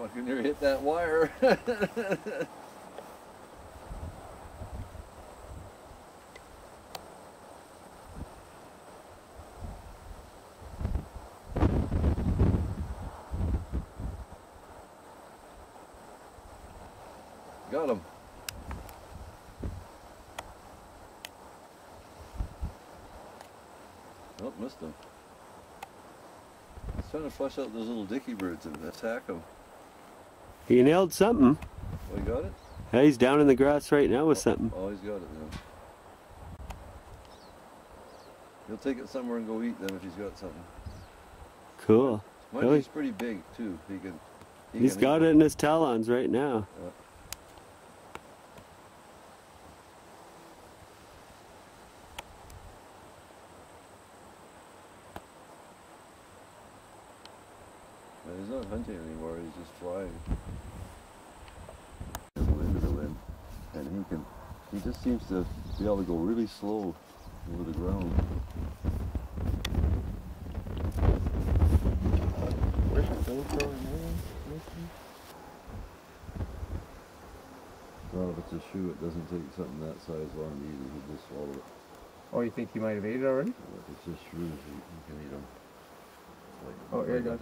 I can near hit that wire. Got him. Oh, missed him. He's trying to flush out those little dicky birds and attack them. He nailed something. Oh, he got it? Yeah, he's down in the grass right now with something. Oh, he's got it now. He'll take it somewhere and go eat then if he's got something. Cool. Mind you, he's pretty big too. He's got it in his talons right now. Yeah. He's not hunting anymore, he's just flying. Into the wind. And he just seems to be able to go really slow over the ground. Well, if it's a shoe, it doesn't take something that size long to eat it, you just swallow it. Oh, you think he might have ate it already? Well, if it's just shoes, you can eat them. Like, oh, here it goes.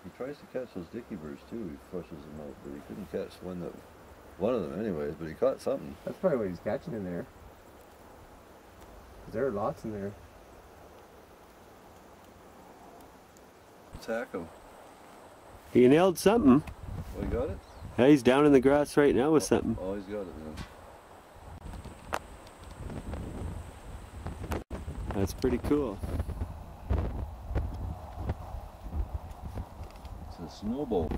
He tries to catch those dicky birds too. He flushes them out, but he couldn't catch one of them anyways. But he caught something. That's probably what he's catching in there. There are lots in there. Attack him. He nailed something. Oh, he got it? Yeah, he's down in the grass right now with something. Oh, he's got it now. That's pretty cool. It's a snowball.